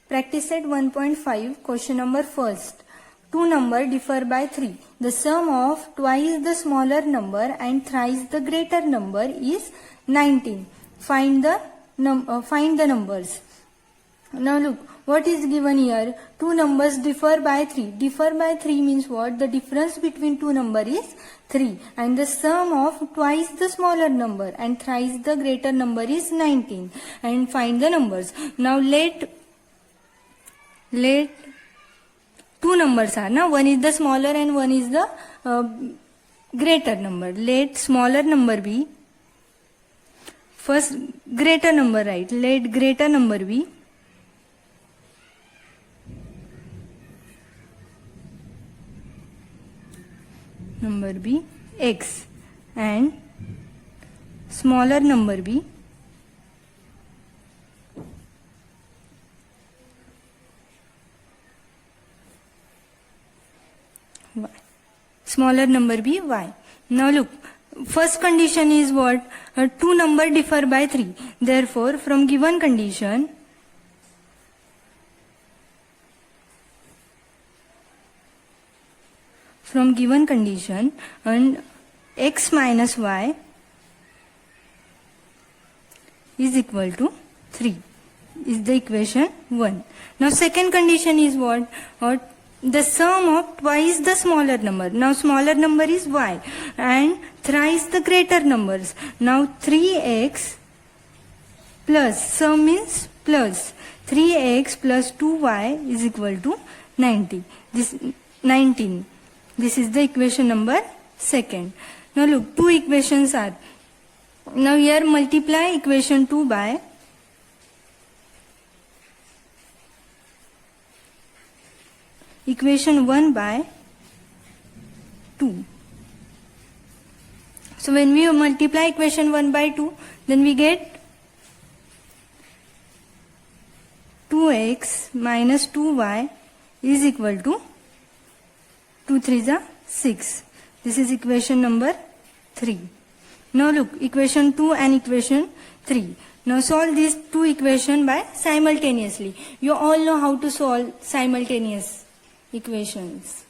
Practice set 1.5, question number first. Two numbers differ by 3. The sum of twice the smaller number and thrice the greater number is 19. Find the numbers. Now look, what is given here? Two numbers differ by 3. Differ by 3 means what? The difference between two numbers is 3. And the sum of twice the smaller number and thrice the greater number is 19. And find the numbers. Now let two numbers are now, one is the smaller and one is the greater number. Let smaller number be first, greater number, right? Let greater number be x and smaller number be y. Smaller number be y. Now look, first condition is what? Two numbers differ by 3. Therefore, from given condition, and x minus y is equal to 3 is the equation 1. Now second condition is what? The sum of twice the smaller number. Now smaller number is y and thrice the greater numbers. Now 3x plus, sum means plus, 3x plus 2y is equal to 19. This is the equation number second. Now look, two equations are. Now here multiply equation 2 by equation 1 by 2. So when we multiply equation 1 by 2, then we get 2x minus 2y is equal to 2 3s are 6. This is equation number 3. Now look, equation 2 and equation 3. Now solve these two equations by simultaneously. You all know how to solve simultaneous equations.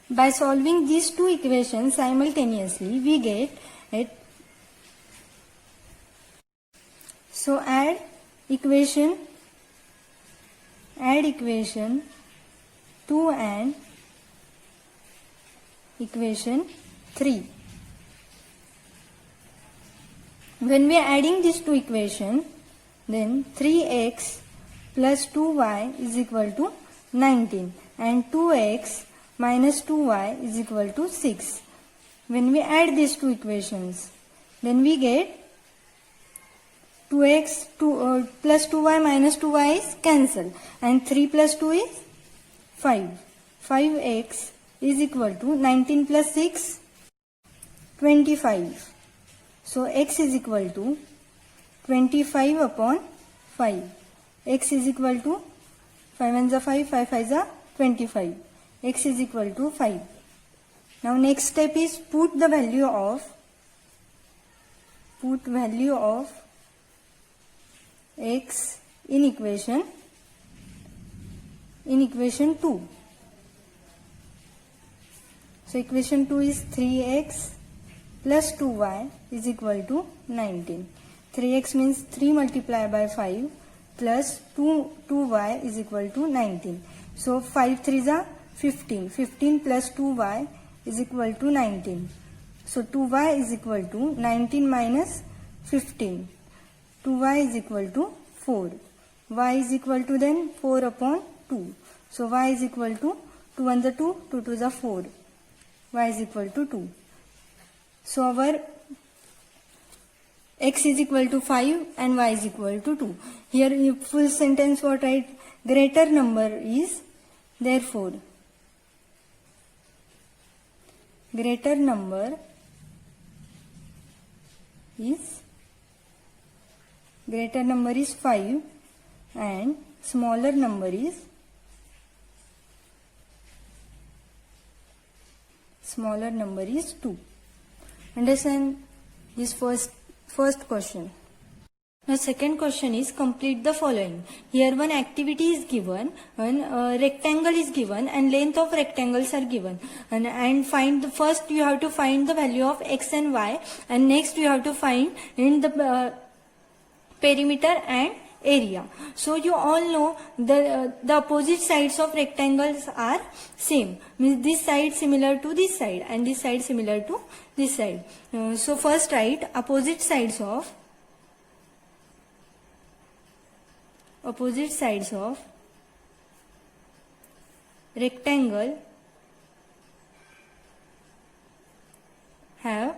By solving these two equations simultaneously, we get it. So add equation 2 and equation 3. When we are adding these two equations, then 3x plus 2y is equal to 19 and 2x minus 2y is equal to 6. When we add these two equations, then we get 2x plus 2y minus 2y is cancelled and 3 plus 2 is 5. 5x is equal to 19 plus 6, 25. So x is equal to 25 upon 5. X is equal to 5 1s are 5, 5 5s are 25. X is equal to 5. Now next step is put value of x in equation 2. So equation 2 is 3x plus 2y is equal to 19. 3x means 3 multiplied by 5 plus 2y is equal to 19. So 5 3s are 15. 15 plus 2y is equal to 19. So 2y is equal to 19 minus 15. 2y is equal to 4. Y is equal to then 4 upon 2. So y is equal to 2 1s are 2, 2 2s are 4. Y is equal to 2. So our x is equal to 5 and y is equal to 2. Here in full sentence what write? Greater number is, therefore greater number is 5 and smaller number is 2. Understand this first question. Now second question is complete the following. Here one activity is given, one rectangle is given and length of rectangles are given, and find the first you have to find the value of x and y, and next you have to find in the perimeter and area. So you all know the opposite sides of rectangles are same, means this side similar to this side and this side similar to this side. So first write opposite sides of rectangle have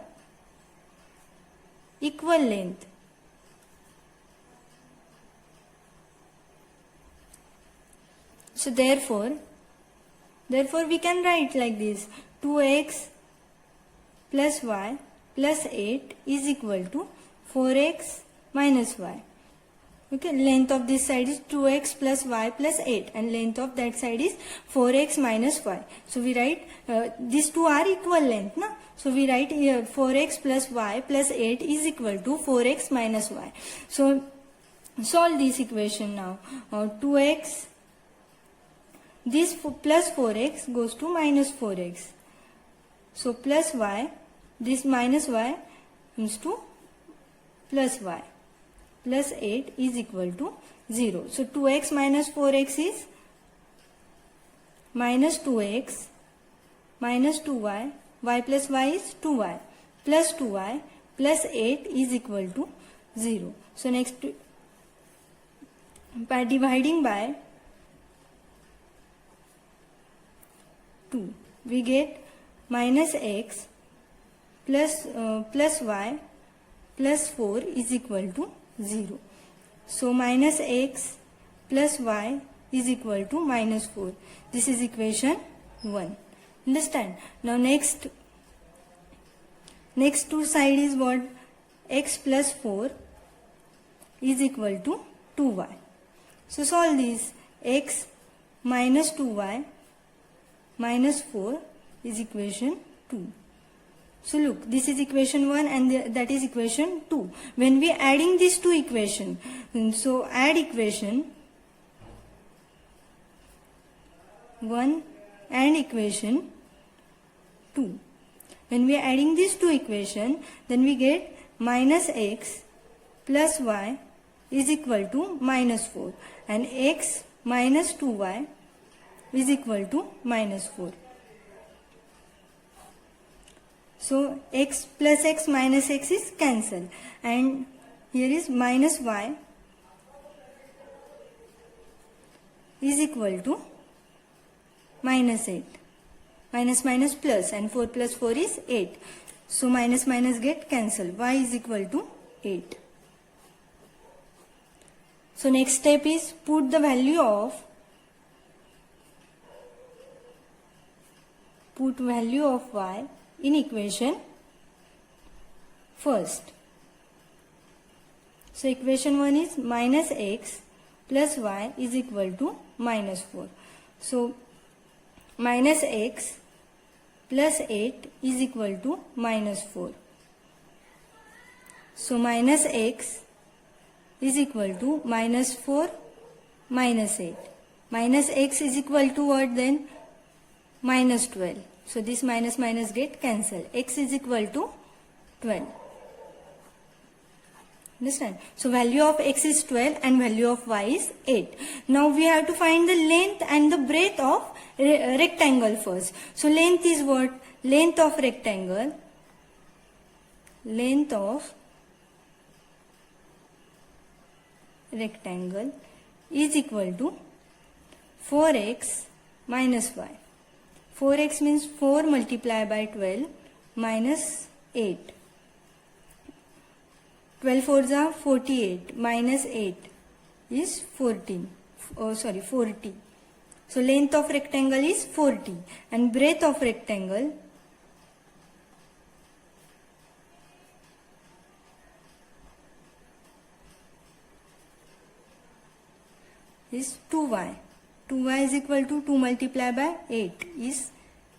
equal length. So therefore we can write like this: 2x plus y plus 8 is equal to 4x minus y. Okay, length of this side is 2x plus y plus 8 and length of that side is 4x minus y. So we write these two are equal length, na? So we write here 4x plus y plus 8 is equal to 4x minus y. So solve this equation now. 2x, this plus 4x goes to minus 4x. So plus y, this minus y comes to plus y. Plus 8 is equal to 0. So 2x minus 4x is minus 2x minus 2y, y plus y is 2y, plus 2y plus 8 is equal to 0. So next, by dividing by 2, we get minus x plus y plus 4 is equal to 0. So minus x plus y is equal to minus 4. This is equation 1. Understand? Now next two side is what? X plus 4 is equal to 2y. So solve this. X minus 2y minus 4 is equation 2. So look, this is equation 1 and that is equation 2. When we are adding these two equations, so add equation 1 and equation 2. When we are adding these two equations, then we get minus x plus y is equal to minus 4 and x minus 2y is equal to minus 4. So x plus x minus x is cancelled and here is minus y is equal to minus 8. Minus minus plus and 4 plus 4 is 8. So minus minus get cancelled. Y is equal to 8. So next step is put the value of y in equation first. So equation 1 is minus x plus y is equal to minus 4. So minus x plus 8 is equal to minus 4. So minus x is equal to minus 4 minus 8. Minus x is equal to what then? Minus 12. So this minus minus get cancelled. X is equal to 12. Understand? So value of x is 12 and value of y is 8. Now we have to find the length and the breadth of rectangle first. So length is what? Length of rectangle. Length of rectangle is equal to 4x minus y. 4x means 4 multiplied by 12 minus 8. 12 fours are 48 minus 8 is 14. 40. So length of rectangle is 40 and breadth of rectangle is 2y. 2y is equal to 2 multiplied by 8 is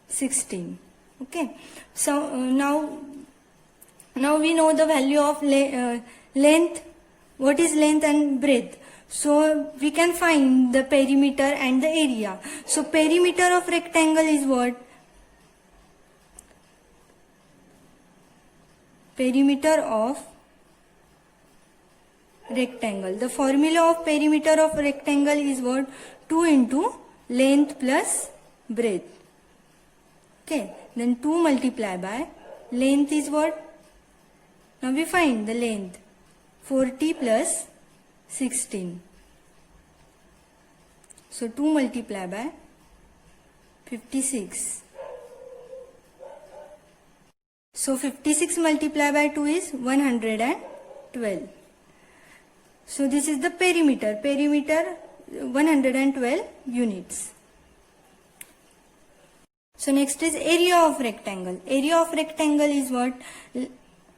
16. Okay. So now we know the value of length What is length and breadth? So we can find the perimeter and the area. So perimeter of rectangle is what? Perimeter of rectangle. The formula of perimeter of rectangle is what? 2 into length plus breadth. Okay. Then 2 multiplied by length is what? Now we find the length. 40 plus 16. So 2 multiplied by 56. So 56 multiplied by 2 is 112. So this is the perimeter. Perimeter 112 units. So next is area of rectangle. Area of rectangle is what?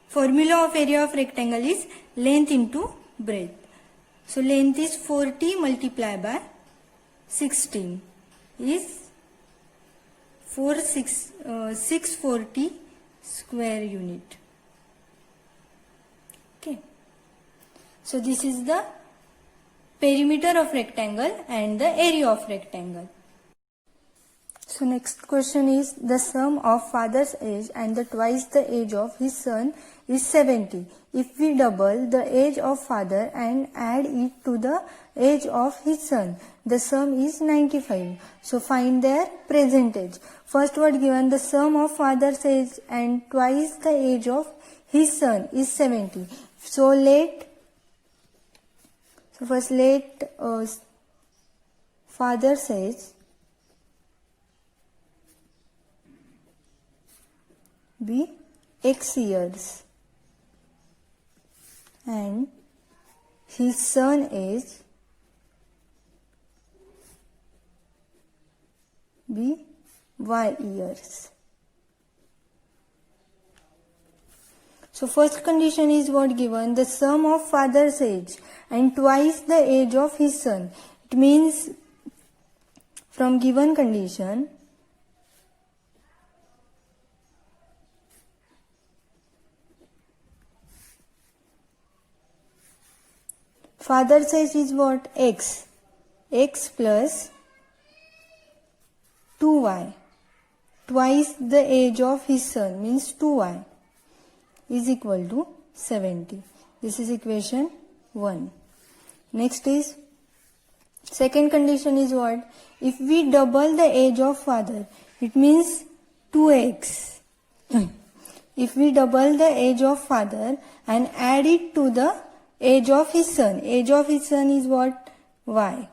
Formula of area of rectangle is length into breadth. So length is 40 multiplied by 16 is 640 square unit. Okay. So this is the perimeter of rectangle and the area of rectangle. So next question is, the sum of father's age and the twice the age of his son is 70. If we double the age of father and add it to the age of his son, the sum is 95. So find their present age. First what given, the sum of father's age and twice the age of his son is 70. So first let father's age be x years and his son age be y years. So first condition is what given, the sum of father's age and twice the age of his son. It means from given condition father's age is what? X. X plus 2y. Twice the age of his son means 2y is equal to 70. This is equation 1. Next is, second condition is what? If we double the age of father, it means 2x. If we double the age of father and add it to the age of his son is what? Y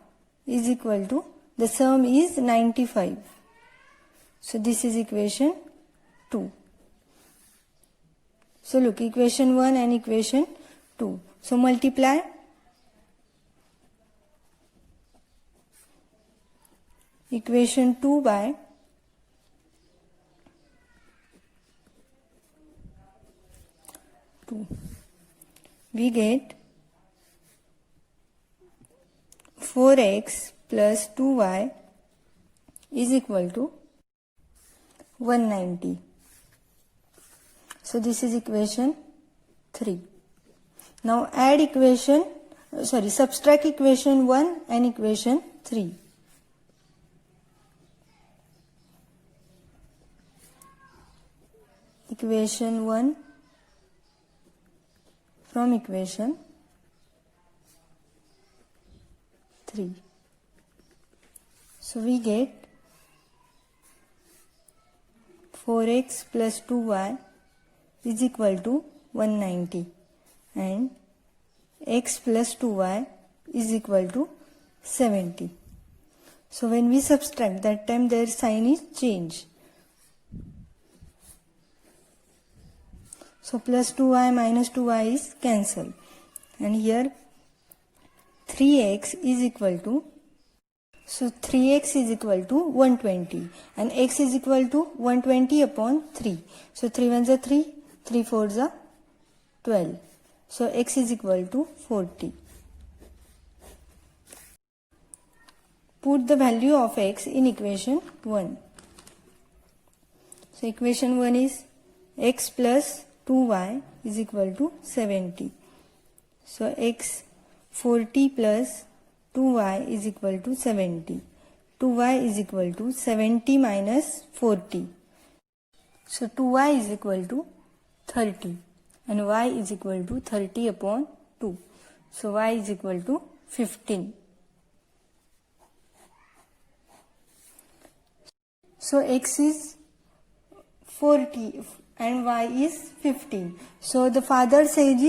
is equal to, the sum is 95. So this is equation 2. So look, equation 1 and equation 2. So multiply. Equation 2 by we get 4x plus 2y is equal to 190. So this is equation 3. Now add subtract equation 1 and equation 3. Equation 1 from equation 3. So we get 4x plus 2y is equal to 190 and x plus 2y is equal to 70. So when we subtract, that time their sign is changed. So plus 2y minus 2y is cancelled. And here 3x is equal to, so 3x is equal to 120 and x is equal to 120 upon 3. So 3 ones are 3, 3 fours are 12. So x is equal to 40. Put the value of x in equation 1. So equation 1 is x plus 2y is equal to 70. So x 40 plus 2y is equal to 70. 2y is equal to 70 minus 40. So 2y is equal to 30 and y is equal to 30 upon 2. So y is equal to 15. So x is 40 and y is 15. So the father's age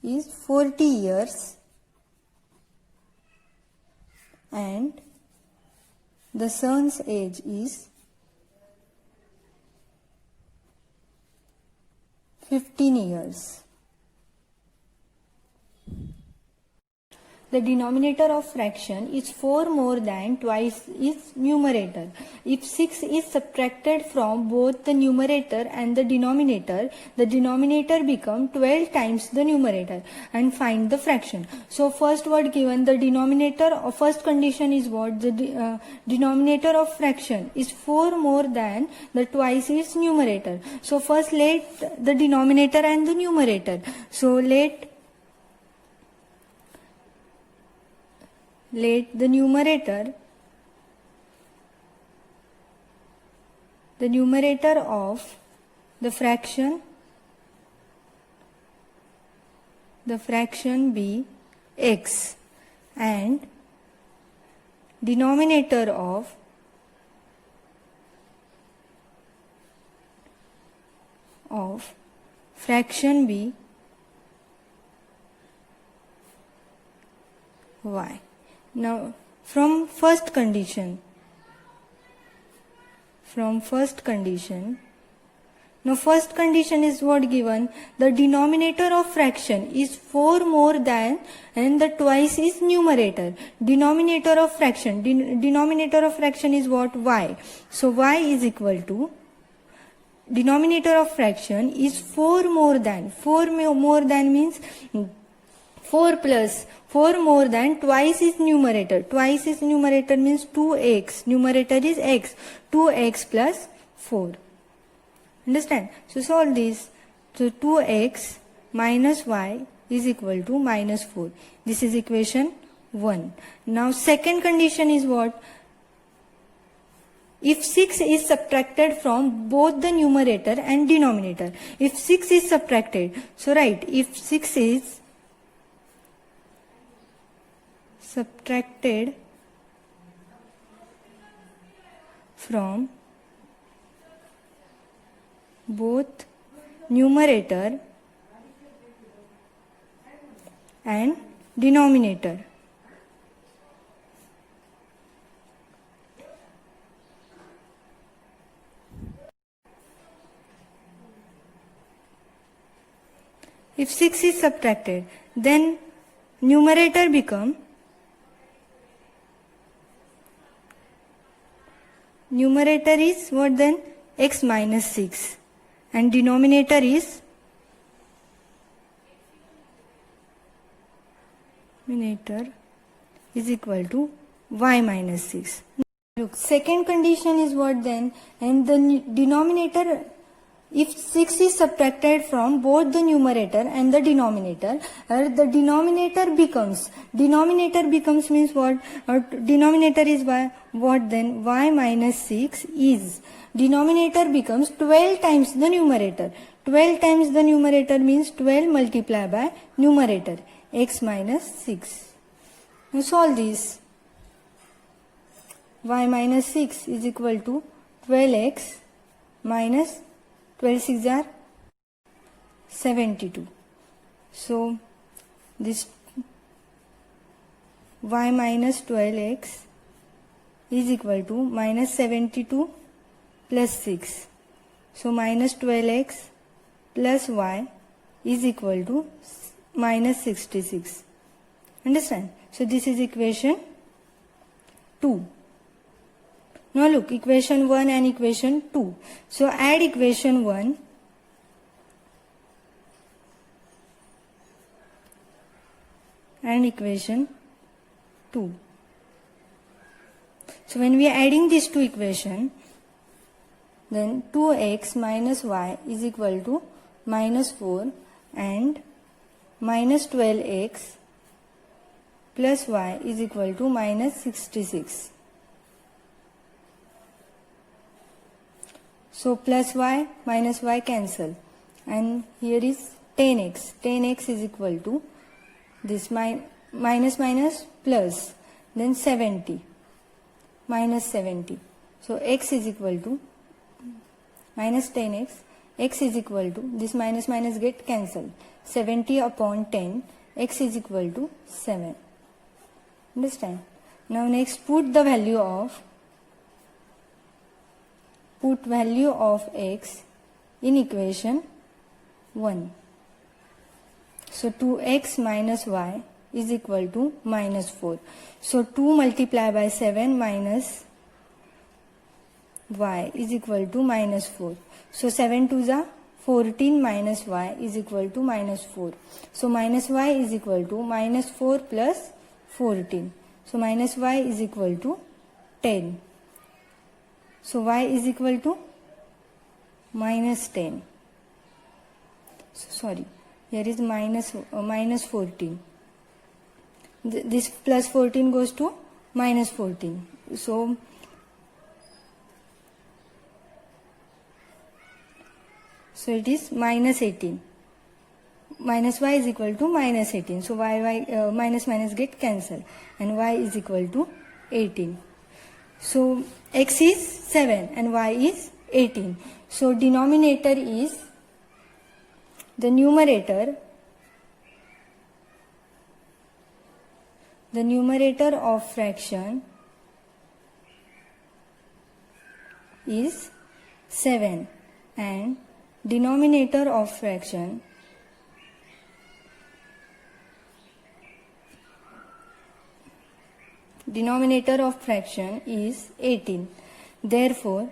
is 40 years and the son's age is 15 years. The denominator of fraction is 4 more than twice its numerator. If 6 is subtracted from both the numerator and the denominator becomes 12 times the numerator, and find the fraction. So first what given, the denominator of first condition is what? The denominator of fraction is 4 more than the twice its numerator. So first let the denominator and the numerator. So let the numerator of the fraction be x and denominator of fraction be y. Now from first condition, now first condition is what given? The denominator of fraction is 4 more than and the twice is numerator. Denominator of fraction is what? Y. So y is equal to, denominator of fraction is 4 more than. 4 more than means 4 more than twice is numerator. Twice is numerator means 2x. Numerator is x. 2x plus 4. Understand? So solve this. So 2x minus y is equal to minus 4. This is equation 1. Now second condition is what? If 6 is subtracted from both the numerator and denominator. If 6 is subtracted. So right, if 6 is subtracted from both numerator and denominator. If 6 is subtracted, then numerator become numerator is what then? X minus 6 and denominator is equal to y minus 6. Look, second condition is what then? And the denominator, if 6 is subtracted from both the numerator and the denominator denominator becomes means what? Denominator is y, what then? Y minus 6 is, denominator becomes 12 times the numerator. 12 times the numerator means 12 multiplied by numerator, x minus 6. Now solve this. Y minus 6 is equal to 12x minus 12 6 are 72. So this y minus 12x is equal to minus 72 plus 6. So minus 12x plus y is equal to minus 66. Understand? So this is equation 2. Now look, equation 1 and equation 2. So add equation 1 and equation 2. So when we are adding these two equations, then 2x minus y is equal to minus 4 and minus 12x plus y is equal to minus 66. So plus y minus y cancel, and here is 10x. 10x is equal to this minus minus plus, then 70 minus 70. So x is equal to minus 10x, x is equal to, this minus minus get cancelled, 70 upon 10, x is equal to 7. Understand? Now next put value of x in equation 1. So 2x minus y is equal to minus 4. So 2 multiplied by 7 minus y is equal to minus 4. So 7 2s are 14 minus y is equal to minus 4. So minus y is equal to minus 4 plus 14. So minus y is equal to 10. So y is equal to minus 10. So sorry, here is minus 14. This plus 14 goes to minus 14. So it is minus 18. Minus y is equal to minus 18. So minus minus get cancelled, and y is equal to 18. So x is 7 and y is 18. So denominator is the numerator. The numerator of fraction is 7 and denominator of fraction is 18. Therefore,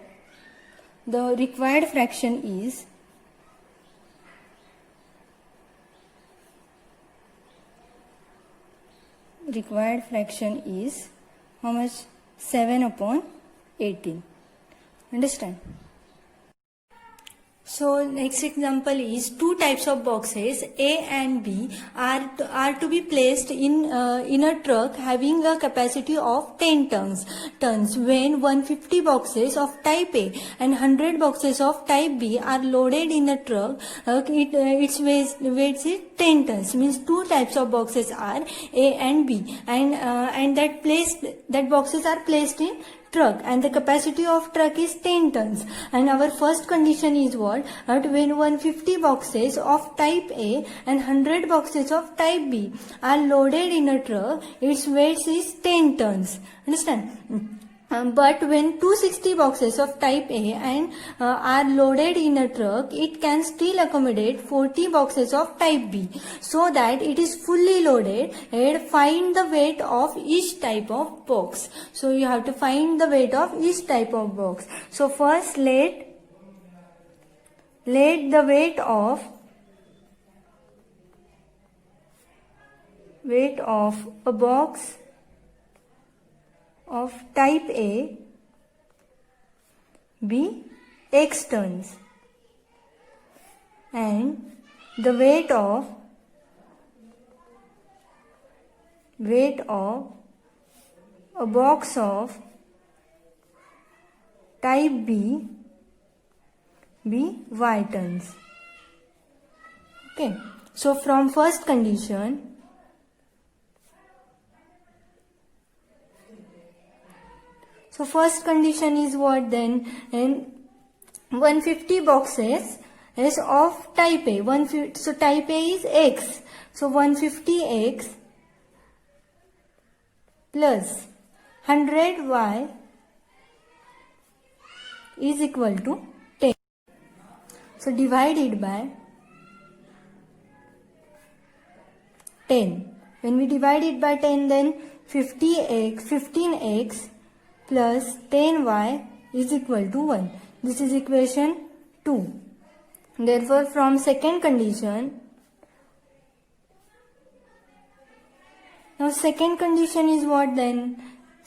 the required fraction is how much? 7 upon 18. Understand? So next example is two types of boxes A and B are to be placed in a truck having a capacity of 10 tons. When 150 boxes of type A and 100 boxes of type B are loaded in the truck, its weight is 10 tons. Means two types of boxes are A and B, and that boxes are placed in truck, and the capacity of truck is 10 tons. And our first condition is what? When 150 boxes of type A and 100 boxes of type B are loaded in a truck, its weight is 10 tons. Understand? But when 260 boxes of type A and are loaded in a truck, it can still accommodate 40 boxes of type B. So that it is fully loaded, and find the weight of each type of box. So you have to find the weight of each type of box. So first let the weight of a box of type A be x tons, and the weight of a box of type B be y tons. Okay, so from first condition, so first condition is what then? And 150 boxes is of type A. So type A is x. So 150x plus 100y is equal to 10. So divided by 10. When we divide it by 10, then 15x plus 10y is equal to 1. This is equation 2. Therefore, from second condition, now second condition is what then?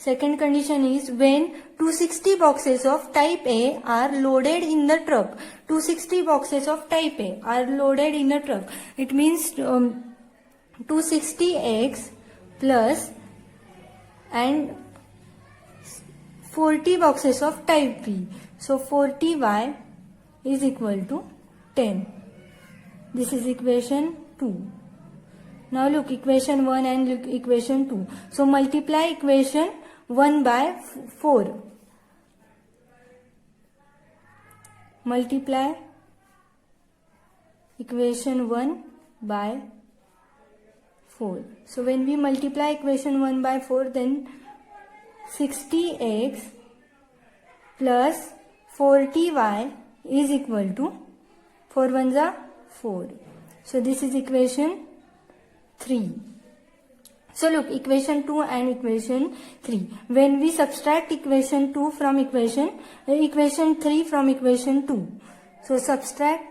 Second condition is when 260 boxes of type A are loaded in the truck. 260 boxes of type A are loaded in the truck. It means 260x plus and 40 boxes of type B. So 40y is equal to 10. This is equation 2. Now look equation 1 and look equation 2. So multiply equation 1 by 4. Multiply equation 1 by 4. So when we multiply equation 1 by 4, then 60x plus 40y is equal to 4 ones are 4. So this is equation 3. So look equation 2 and equation 3. When we subtract equation 2 from equation 3 from equation 2. So subtract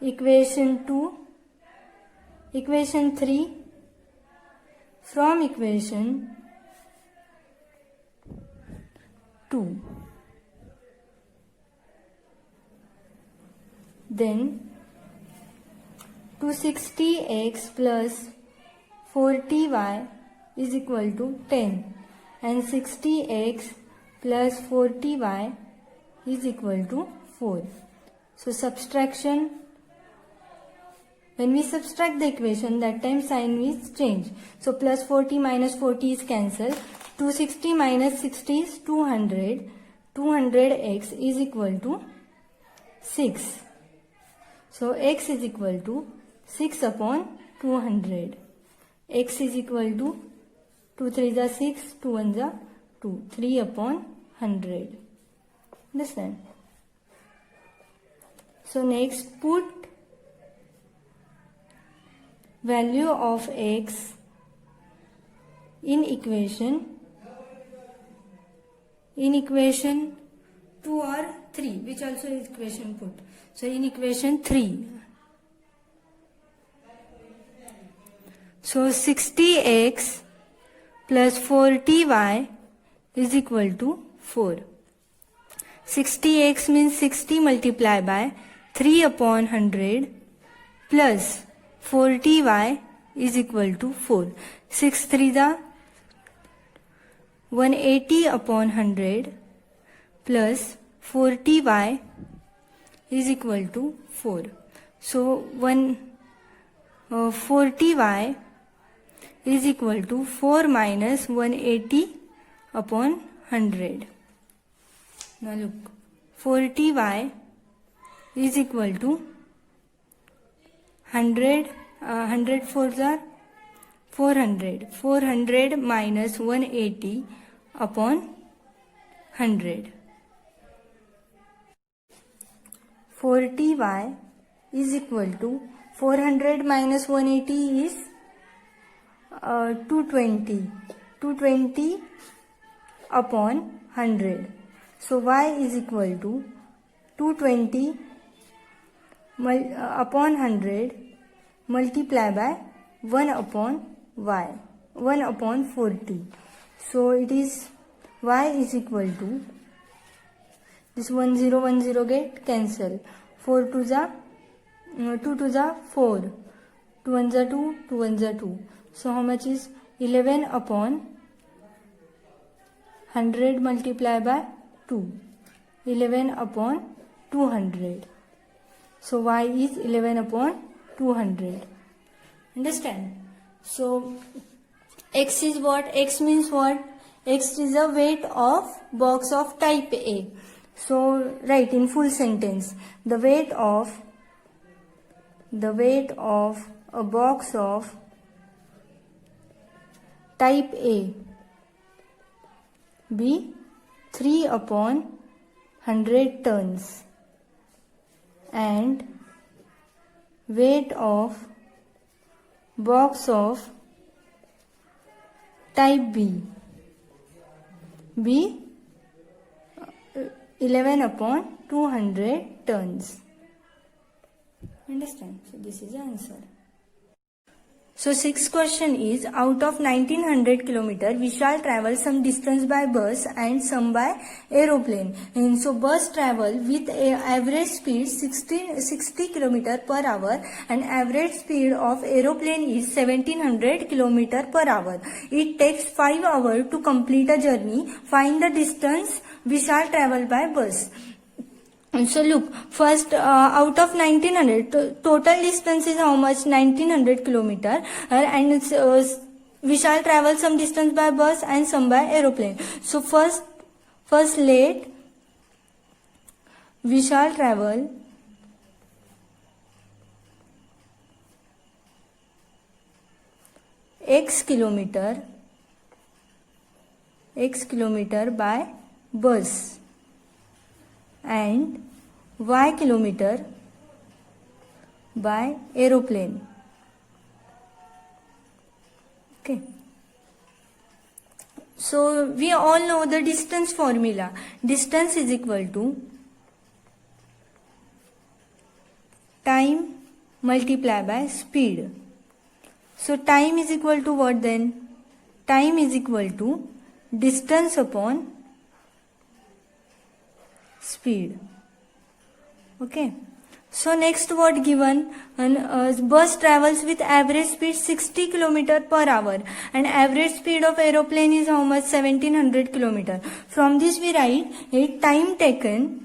equation 3 from equation 2. Then 260x plus 40y is equal to 10 and 60x plus 40y is equal to 4. So subtraction, when we subtract the equation, that time sign is changed. So plus 40 minus 40 is cancelled. 260 minus 60 is 200. 200x is equal to 6. So x is equal to 6 upon 200. X is equal to 2 3s are 6, 2 1s are 2. 3 upon 100. Understand? So next put value of x in equation 2 or 3, which also is equation put. So in equation 3. So 60x plus 40y is equal to 4. 60x means 60 multiplied by 3 upon 100 plus 40y is equal to 4. 6 3s are 180 upon 100 plus 40y is equal to 4. So 40y is equal to 4 minus 180 upon 100. Now look, 40y is equal to 100 4s are 400. 400 minus 180 upon 100. 40y is equal to 400 minus 180 is 220. 220 upon 100. So y is equal to 220 upon 100 multiply by 1 upon y, 1 upon 40. So it is y is equal to, this 1 0 1 0 get cancel. 4 2s are 2 2s are 4, 2 1s are 2, 2 1s are 2. So how much is 11 upon 100 multiply by 2, 11 upon 200. So y is 11 upon 200. Understand? So x is what? X means what? X is a weight of box of type A. So write in full sentence. The weight of a box of type A be 3 upon 100 tons and weight of box of type B be 11 upon 200 tons. Understand? So this is the answer. So sixth question is, out of 1900 kilometer, we shall travel some distance by bus and some by aeroplane. And so bus travel with a average speed 60 kilometer per hour and average speed of aeroplane is 1700 kilometer per hour. It takes 5 hours to complete a journey. Find the distance we shall travel by bus. So look, first out of 1900, total distance is how much? 1900 kilometer, and it's, we shall travel some distance by bus and some by aeroplane. So first let we shall travel x kilometer by bus and y kilometer by aeroplane. Okay. So we all know the distance formula. Distance is equal to time multiplied by speed. So time is equal to what then? Time is equal to distance upon speed. Okay. So next what given? Bus travels with average speed 60 km per hour and average speed of aeroplane is how much? 1700 km. From this we write a time taken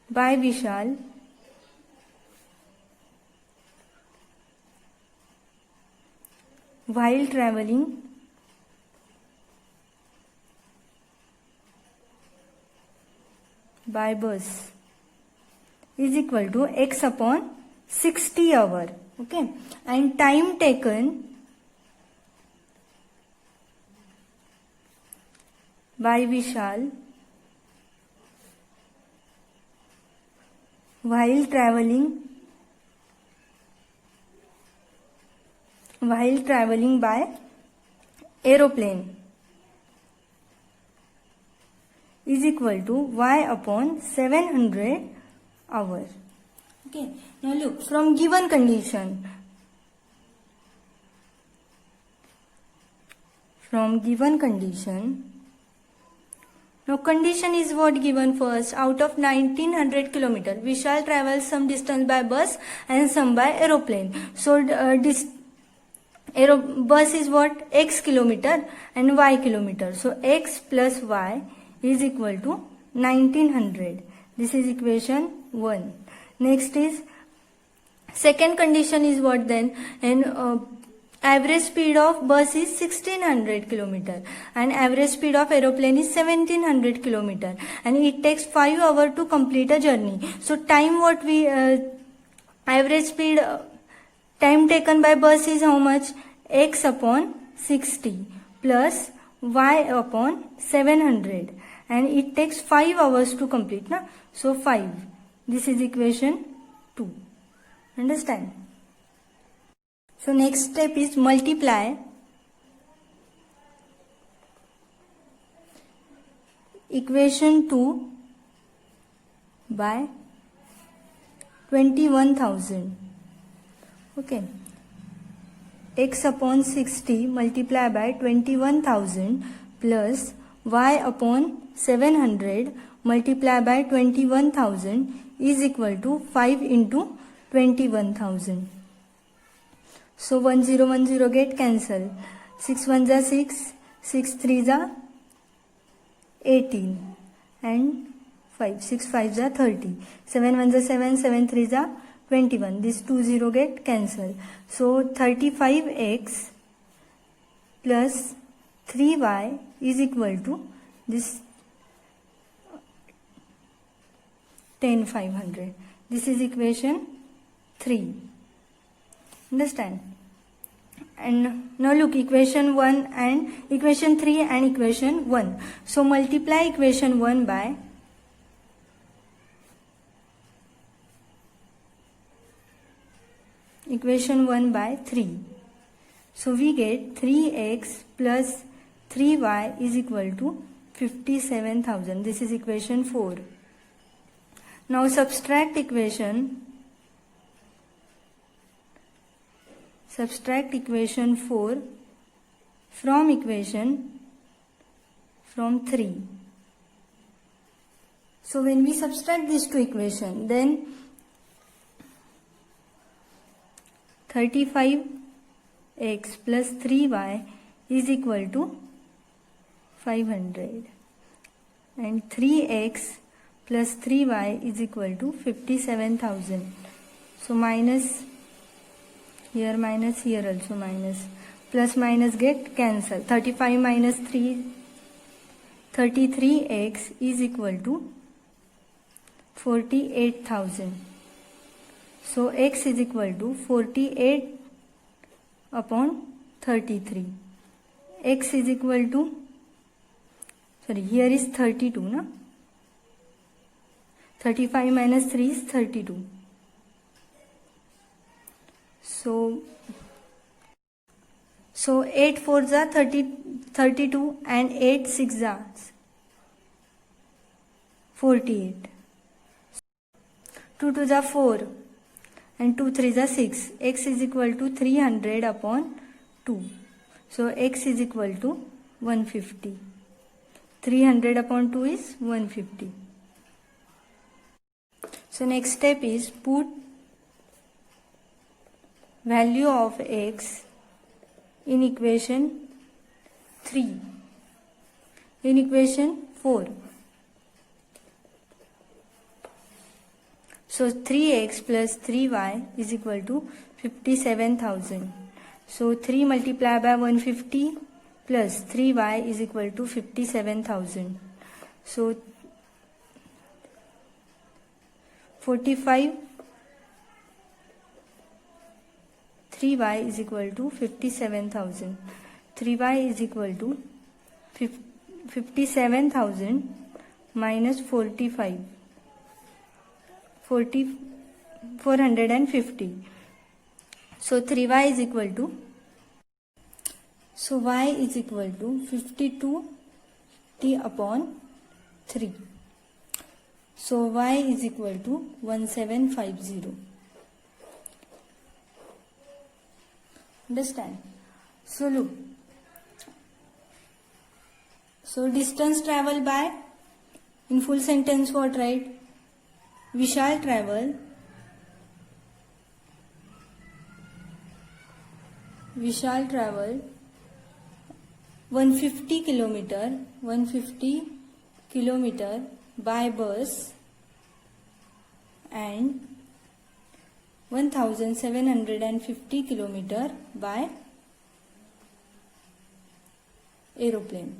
by Vishal while traveling by bus is equal to x upon 60 hour. Okay, and time taken by Vishal while traveling by aeroplane is equal to y upon 700 hours. Okay. Now look, from given condition. Now condition is what given first? Out of 1900 kilometer, we shall travel some distance by bus and some by aeroplane. So bus is what? X kilometer and y kilometer. So x plus y is equal to 1900. This is equation 1. Next is second condition is what then? And average speed of bus is 1600 km and average speed of aeroplane is 1700 km and it takes 5 hours to complete a journey. So time what we average speed time taken by bus is how much? X upon 60 plus y upon 700 and it takes 5 hours to complete. Na? So 5. This is equation 2. Understand? So next step is multiply equation 2 by 21,000. Okay. X upon 60 multiplied by 21,000 plus y upon 700 multiplied by 21,000 is equal to 5 into 21,000. So 1010 get cancel. 6 1s are 6, 6 3s are 18 and 5, 6 5s are 30. 7 1s are 7, 7 3s are 21. This 20 get cancel. So 35x plus 3y is equal to this 10,500. This is equation 3. Understand? And now look, equation 1 and equation 3 and equation 1. So multiply equation 1 by equation 1 by 3. So we get 3x plus 3y is equal to 57,000. This is equation 4. Now subtract equation 4 from 3. So when we subtract these two equations, then 35x plus 3y is equal to 500, and 3x plus 3y is equal to 57,000. So minus here also minus, plus minus get cancel. 35 minus 3, 33x is equal to 48,000. So x is equal to 48 upon 33. X is equal to, sorry, here is 32, na? 35 minus 3 is 32. So 8 4s are 32 and 8 6s are 48. 2 2s are 4 and 2 3s are 6. X is equal to 300 upon 2. So x is equal to 150. 300 upon 2 is 150. So next step is put value of x in equation 3, in equation 4. So 3x plus 3y is equal to 57,000. So 3 multiplied by 150 plus 3y is equal to 57,000. So 45, 3y is equal to 57,000. 3y is equal to 57,000 minus 45. 450. So 3y is equal to, so y is equal to 52t upon 3. So y is equal to 1750. Understand? So look. So distance traveled by, in full sentence what write? Vishal traveled 150 kilometer by bus and 1750 kilometer by aeroplane.